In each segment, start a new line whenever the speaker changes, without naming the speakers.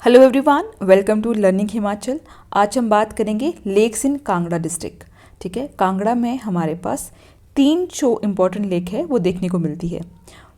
Hello everyone, welcome to learning Himachal. आज हम बात करेंगे लेक्स इन कांगड़ा डिस्ट्रिक्ट। ठीक है, कांगड़ा में हमारे पास 3 जो इम्पोर्टेंट लेक है वो देखने को मिलती है।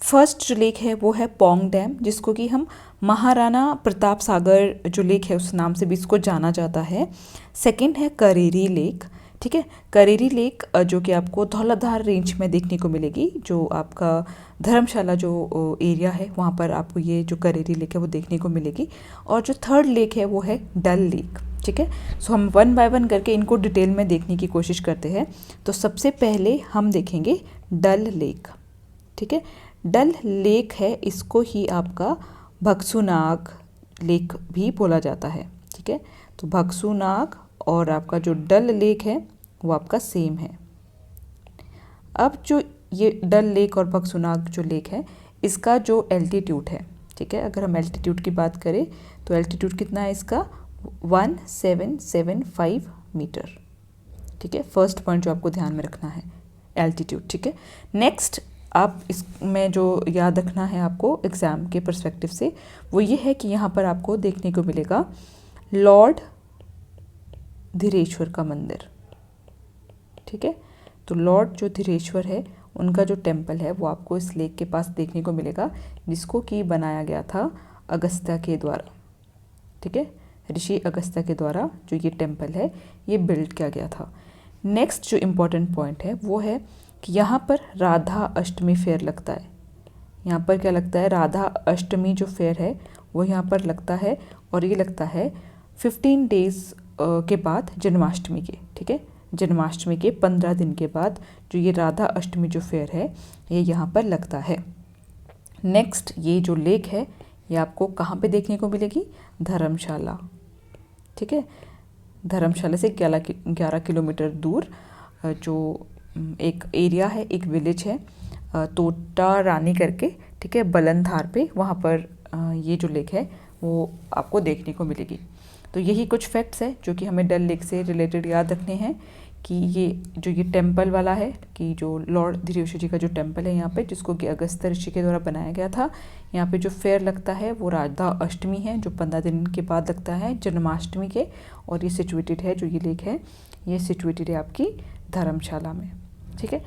फर्स्ट जो लेक है वो है पौंग डैम, जिसको कि हम महाराणा प्रताप सागर जो लेक है उस नाम से भी इसको जाना जाता है। सेकंड है करेरी लेक। ठीक है, करेरी लेक जो कि आपको धौलाधार रेंज में देखने को मिलेगी, जो आपका धर्मशाला जो एरिया है वहाँ पर आपको ये जो करेरी लेक है वो देखने को मिलेगी। और जो थर्ड लेक है वो है डल लेक। ठीक है, सो हम वन बाय वन करके इनको डिटेल में देखने की कोशिश करते हैं। तो सबसे पहले हम देखेंगे डल लेक। ठीक है, डल लेक है, इसको ही आपका भगसुनाग लेक भी बोला जाता है। ठीक है, तो भगसुनाग और आपका जो डल लेक है वो आपका सेम है। अब जो ये डल लेक और भगसुनाग जो लेक है इसका जो एल्टीट्यूड है, ठीक है, अगर हम एल्टीट्यूड की बात करें तो एल्टीट्यूड कितना है इसका 1775 मीटर। ठीक है, फर्स्ट पॉइंट जो आपको ध्यान में रखना है एल्टीट्यूड। ठीक है, नेक्स्ट आप इसमें जो याद रखना है आपको एग्ज़ाम के पर्सपेक्टिव से वो ये है कि यहाँ पर आपको देखने को मिलेगा लॉर्ड धीरेश्वर का मंदिर। ठीक है, तो लॉर्ड जो धीरेश्वर है उनका जो टेम्पल है वो आपको इस लेक के पास देखने को मिलेगा, जिसको कि बनाया गया था अगस्त्य के द्वारा। ठीक है, ऋषि अगस्त्य के द्वारा जो ये टेम्पल है ये बिल्ड किया गया था। नेक्स्ट जो इम्पोर्टेंट पॉइंट है वो है कि यहाँ पर राधा अष्टमी फेयर लगता है। यहाँ पर क्या लगता है, राधा अष्टमी जो फेयर है वो यहाँ पर लगता है, और ये लगता है 15 डेज़ के बाद जन्माष्टमी के। ठीक है, जन्माष्टमी के 15 दिन के बाद जो ये राधा अष्टमी जो फेयर है ये यहाँ पर लगता है। नेक्स्ट ये जो लेक है ये आपको कहाँ पे देखने को मिलेगी, धर्मशाला। ठीक है, धर्मशाला से 11 किलोमीटर दूर जो एक एरिया है, एक विलेज है तोटा रानी करके। ठीक है, बलनधार पे वहाँ पर ये जो लेक है वो आपको देखने को मिलेगी। तो यही कुछ फैक्ट्स है जो कि हमें डल लेक से रिलेटेड याद रखने हैं कि ये टेम्पल वाला है कि जो लॉर्ड धीरेश्वर जी का जो टेम्पल है यहाँ पे, जिसको कि अगस्त्य ऋषि के द्वारा बनाया गया था। यहाँ पे जो फेयर लगता है वो राधा अष्टमी है जो 15 दिन के बाद लगता है जन्माष्टमी के, और ये सिचुएटेड है, जो ये लेक है ये सिचुएटेड है आपकी धर्मशाला में। ठीक है,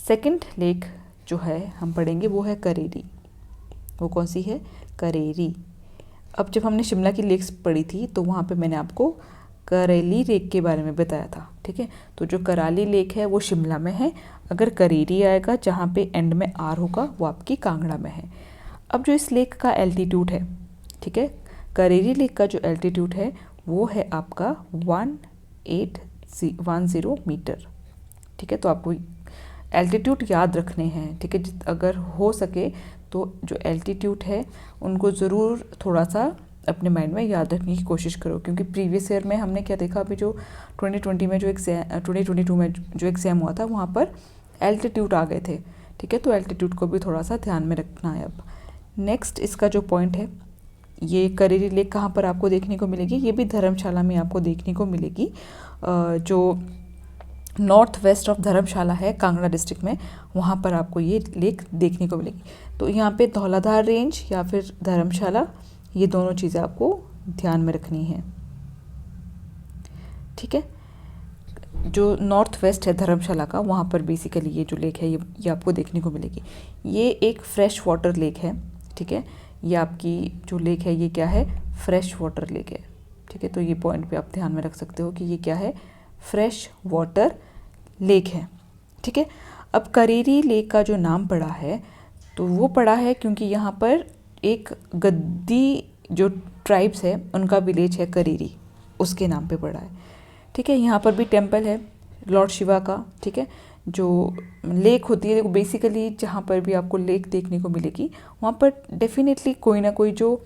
सेकेंड लेक जो है हम पढ़ेंगे वो है करेरी। वो कौन सी है, करेरी। अब जब हमने शिमला की लेक्स पढ़ी थी तो वहाँ पे मैंने आपको करेली लेक के बारे में बताया था। ठीक है, तो जो कराली लेक है वो शिमला में है, अगर करेरी आएगा जहाँ पे एंड में आर होगा वो आपकी कांगड़ा में है। अब जो इस लेक का एल्टीट्यूड है, ठीक है, करेरी लेक का जो एल्टीट्यूड है वो है आपका 1810 मीटर। ठीक है, तो आपको एल्टीट्यूड याद रखने हैं। ठीक है, अगर हो सके तो जो एल्टीट्यूड है उनको ज़रूर थोड़ा सा अपने माइंड में याद रखने की कोशिश करो, क्योंकि प्रीवियस ईयर में हमने क्या देखा, अभी जो 2020 में जो 2022 में जो एग्ज़ाम हुआ था वहाँ पर एल्टीट्यूड आ गए थे। ठीक है, तो एल्टीट्यूड को भी थोड़ा सा ध्यान में रखना है। अब नेक्स्ट इसका जो पॉइंट है, ये करेरी लेक कहाँ पर आपको देखने को मिलेगी, ये भी धर्मशाला में आपको देखने को मिलेगी। जो नॉर्थ वेस्ट ऑफ धर्मशाला है कांगड़ा डिस्ट्रिक्ट में, वहाँ पर आपको ये लेक देखने को मिलेगी। तो यहाँ पे धौलाधार रेंज या फिर धर्मशाला, ये दोनों चीज़ें आपको ध्यान में रखनी है। ठीक है, जो नॉर्थ वेस्ट है धर्मशाला का वहाँ पर बेसिकली ये जो लेक है ये आपको देखने को मिलेगी। ये एक फ्रेश वाटर लेक है। ठीक है, ये आपकी जो लेक है ये क्या है, फ्रेश वाटर लेक है। ठीक है, तो ये पॉइंट पे आप ध्यान में रख सकते हो कि ये क्या है, फ्रेश वाटर लेक है। ठीक है, अब करेरी लेक का जो नाम पड़ा है तो वो पड़ा है क्योंकि यहाँ पर एक गद्दी जो ट्राइब्स है उनका विलेज है करेरी, उसके नाम पे पड़ा है। ठीक है, यहाँ पर भी टेम्पल है लॉर्ड शिवा का। ठीक है, जो लेक होती है, देखो बेसिकली जहाँ पर भी आपको लेक देखने को मिलेगी वहाँ पर डेफिनेटली कोई ना कोई जो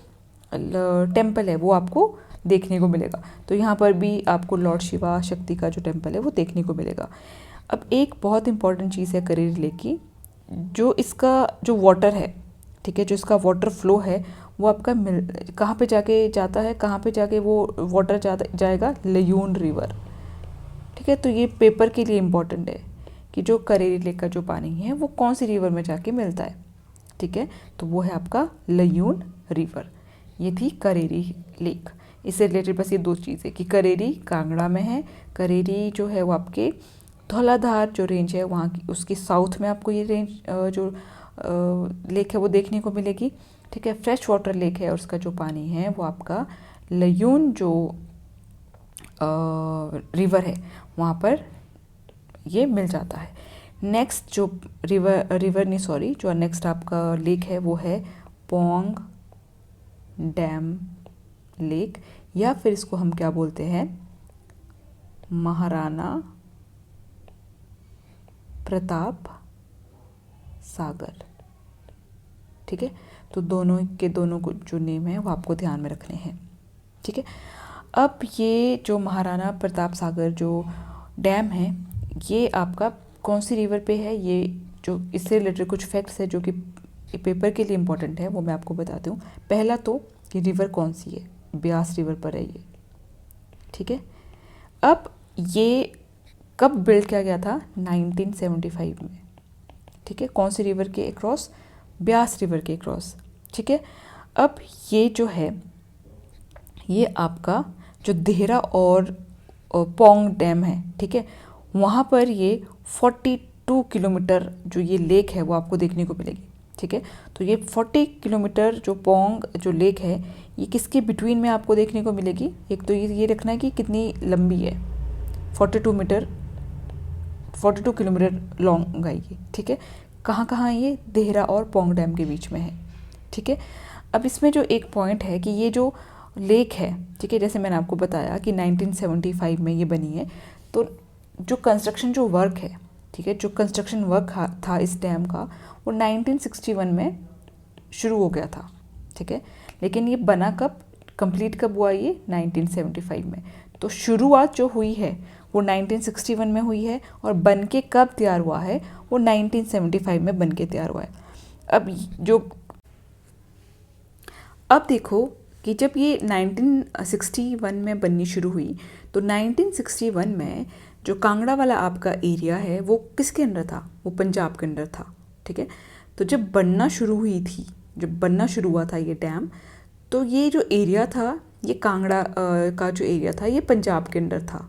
टेम्पल है वो आपको देखने को मिलेगा। तो यहाँ पर भी आपको लॉर्ड शिवा शक्ति का जो टेम्पल है वो देखने को मिलेगा। अब एक बहुत इंपॉर्टेंट चीज़ है करेरी लेक की, जो इसका जो वाटर है, ठीक है, जो इसका वाटर फ्लो है वो आपका कहाँ पे जाके जाता है, कहाँ पे जाके वो वाटर जाएगा, लयून रिवर। ठीक है, तो ये पेपर के लिए इम्पॉर्टेंट है कि जो करेरी लेक का जो पानी है वो कौन सी रिवर में जाके मिलता है। ठीक है, तो वो है आपका लयून रिवर। ये थी करेरी लेक। इससे रिलेटेड बस ये दो चीज़ें कि करेरी कांगड़ा में है, करेरी जो है वो आपके धौलाधार जो रेंज है वहाँ की उसकी साउथ में आपको ये रेंज जो लेक है वो देखने को मिलेगी। ठीक है, फ्रेश वाटर लेक है और उसका जो पानी है वो आपका लयून जो रिवर है वहाँ पर ये मिल जाता है। नेक्स्ट जो जो नेक्स्ट आपका लेक है वो है पोंग डैम लेक, या फिर इसको हम क्या बोलते हैं, महाराणा प्रताप सागर। ठीक है, तो दोनों के दोनों को जो नेम है वो आपको ध्यान में रखने हैं। ठीक है, अब ये जो महाराणा प्रताप सागर जो डैम है ये आपका कौन सी रिवर पे है, ये जो इससे रिलेटेड कुछ फैक्ट्स है जो कि पेपर के लिए इम्पोर्टेंट है वो मैं आपको बताती हूँ। पहला तो कि रिवर कौन सी है, ब्यास रिवर पर है ये। ठीक है, अब ये कब बिल्ड किया गया था, 1975 में। ठीक है, कौन सी रिवर के अक्रॉस, ब्यास रिवर के अक्रॉस। ठीक है, अब ये जो है ये आपका जो देहरा और पोंग डैम है, ठीक है, वहाँ पर ये 42 किलोमीटर जो ये लेक है वो आपको देखने को मिलेगी। ठीक है, तो ये 40 किलोमीटर जो पोंग जो लेक है ये किसके बिटवीन में आपको देखने को मिलेगी। एक तो ये रखना है कि कितनी लंबी है, 42 किलोमीटर लॉन्ग है ये। ठीक है, कहाँ ये देहरा और पोंग डैम के बीच में है। ठीक है, अब इसमें जो एक पॉइंट है कि ये जो लेक है, ठीक है, जैसे मैंने आपको बताया कि 1975 में ये बनी है, तो जो कंस्ट्रक्शन जो वर्क है, ठीक है, जो कंस्ट्रक्शन वर्क था इस डैम का वो 1961 में शुरू हो गया था। ठीक है, लेकिन ये बना कब, कंप्लीट कब हुआ, ये 1975 में। तो शुरुआत जो हुई है वो 1961 में हुई है और बन के कब तैयार हुआ है, वो 1975 में बन के तैयार हुआ है। अब देखो कि जब ये 1961 में बननी शुरू हुई तो 1961 में जो कांगड़ा वाला आपका एरिया है वो किसके अंडर था, वो पंजाब के अंडर था। ठीक है, तो जब बनना शुरू हुआ था ये डैम, तो ये जो एरिया था ये कांगड़ा का जो एरिया था ये पंजाब के अंडर था।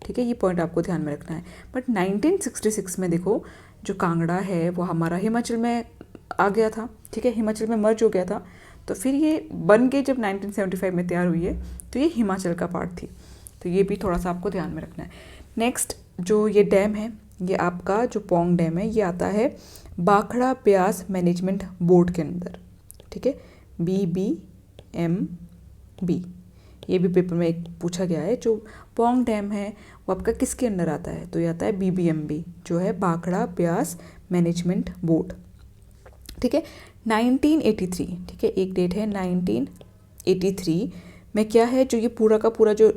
ठीक है, ये पॉइंट आपको ध्यान में रखना है। बट 1966 में देखो जो कांगड़ा है वो हमारा हिमाचल में आ गया था। ठीक है, हिमाचल में मर्ज हो गया था, तो फिर ये बन के जब 1975 में तैयार हुई है तो ये हिमाचल का पार्ट थी। तो ये भी थोड़ा सा आपको ध्यान में रखना है। नेक्स्ट जो ये डैम है ये आपका जो पोंग डैम है ये आता है भाखड़ा ब्यास मैनेजमेंट बोर्ड के अंदर। ठीक है, BBMB, ये भी पेपर में एक पूछा गया है। जो पोंग डैम है वो आपका किसके अंदर आता है, तो ये आता है BBMB जो है भाखड़ा ब्यास मैनेजमेंट बोर्ड। ठीक है, 1983, ठीक है, एक डेट है 1983 में क्या है, जो ये पूरा का पूरा जो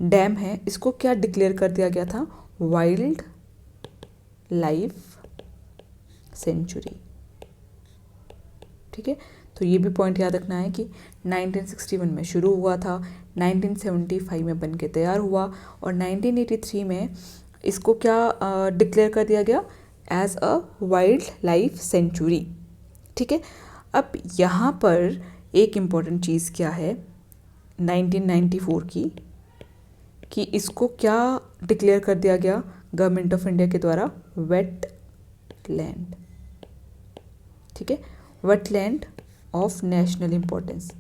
डैम है इसको क्या डिक्लेयर कर दिया गया था, वाइल्ड लाइफ सेंचुरी। ठीक है, तो ये भी पॉइंट याद रखना है कि 1961 में शुरू हुआ था, 1975 में बन के तैयार हुआ और 1983 में इसको क्या डिक्लेयर कर दिया गया, as a wild life sanctuary. ठीक है, अब यहाँ पर एक इम्पॉर्टेंट चीज़ क्या है 1994 की, कि इसको क्या डिक्लेयर कर दिया गया गवर्नमेंट ऑफ इंडिया के द्वारा, वेट लैंड। ठीक है, वेटलैंड ऑफ नेशनल इम्पोर्टेंस।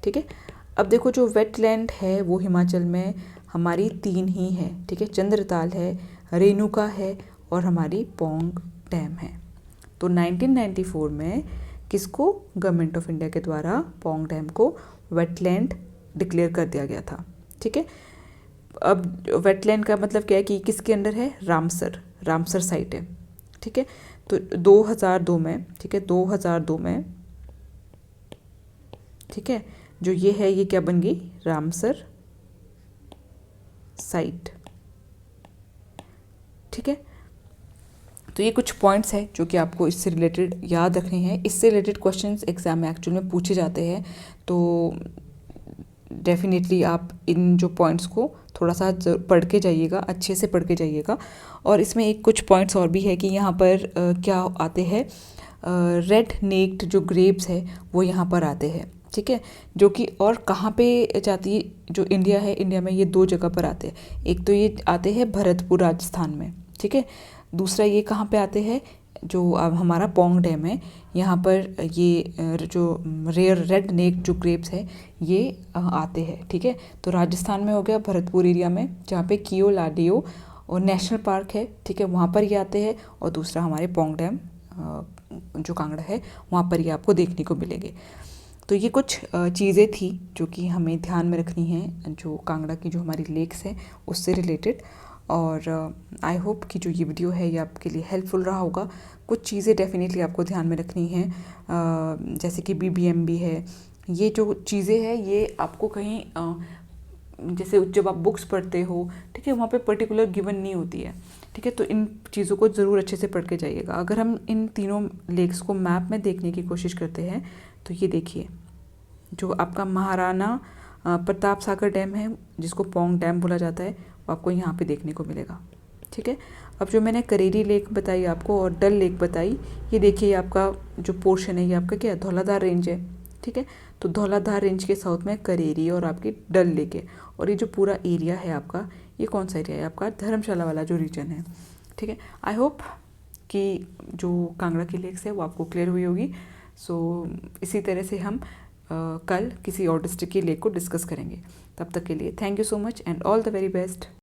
ठीक है, अब देखो जो वेटलैंड है वो हिमाचल में हमारी 3 ही है। ठीक है, चंद्रताल है, रेणुका है और हमारी पोंग डैम है। तो 1994 में किसको, गवर्नमेंट ऑफ इंडिया के द्वारा पोंग डैम को वेटलैंड डिक्लेयर कर दिया गया था। ठीक है, अब वेटलैंड का मतलब क्या है कि किसके अंडर है, रामसर साइट है। ठीक है, तो 2002 में, ठीक है, 2002 में, ठीक है, जो ये है ये क्या बन गई, रामसर साइट। ठीक है, तो ये कुछ पॉइंट्स हैं जो कि आपको इससे रिलेटेड याद रखने हैं। इससे रिलेटेड क्वेश्चंस एग्जाम में एक्चुअल में पूछे जाते हैं, तो डेफिनेटली आप इन जो पॉइंट्स को थोड़ा सा पढ़ के जाइएगा, अच्छे से पढ़ के जाइएगा। और इसमें एक कुछ पॉइंट्स और भी है कि यहाँ पर क्या आते हैं, रेड नेक्ड जो ग्रेप्स है वो यहाँ पर आते हैं। ठीक है, जो कि और कहाँ पे जाती है, जो इंडिया है, इंडिया में ये 2 जगह पर आते हैं। एक तो ये आते हैं भरतपुर राजस्थान में, ठीक है। दूसरा ये कहाँ पे आते हैं, जो अब हमारा पोंग डैम है यहाँ पर ये जो रेयर रेड नेक जो ग्रेप्स है ये आते हैं, ठीक है। तो राजस्थान में हो गया भरतपुर एरिया में, जहाँ पे कियो लाडियो और नेशनल पार्क है, ठीक है, वहाँ पर ये आते हैं। और दूसरा हमारे पोंग डैम जो कांगड़ा है वहाँ पर ये आपको देखने को मिलेंगे। तो ये कुछ चीज़ें थी जो कि हमें ध्यान में रखनी है, जो कांगड़ा की जो हमारी लेक्स हैं उससे रिलेटेड। और आई होप कि जो ये वीडियो है ये आपके लिए हेल्पफुल रहा होगा। कुछ चीज़ें डेफिनेटली आपको ध्यान में रखनी है, जैसे कि BBMB है, ये जो चीज़ें हैं ये आपको कहीं जैसे जब आप बुक्स पढ़ते हो, ठीक है, वहाँ पे पर्टिकुलर गिवन नहीं होती है, ठीक है। तो इन चीज़ों को ज़रूर अच्छे से पढ़ के जाइएगा। अगर हम इन तीनों लेक्स को मैप में देखने की कोशिश करते हैं तो ये देखिए, जो आपका महाराणा प्रताप सागर डैम है, जिसको पोंग डैम बोला जाता है, वो आपको यहाँ पे देखने को मिलेगा, ठीक है। अब जो मैंने करेरी लेक बताई आपको और डल लेक बताई, ये देखिए आपका जो पोर्शन है ये आपका क्या है, धौलाधार रेंज है, ठीक है। तो धौलाधार रेंज के साउथ में करेरी और आपकी डल लेक है। और ये जो पूरा एरिया है आपका, ये कौन सा एरिया है आपका, धर्मशाला वाला जो रीजन है, ठीक है। आई होप कि जो कांगड़ा की लेक्स है वो आपको क्लियर हुई होगी। सो इसी तरह से हम कल किसी और डिस्ट्रिक्ट की लेक को डिस्कस करेंगे। तब तक के लिए thank you so much and all the very best.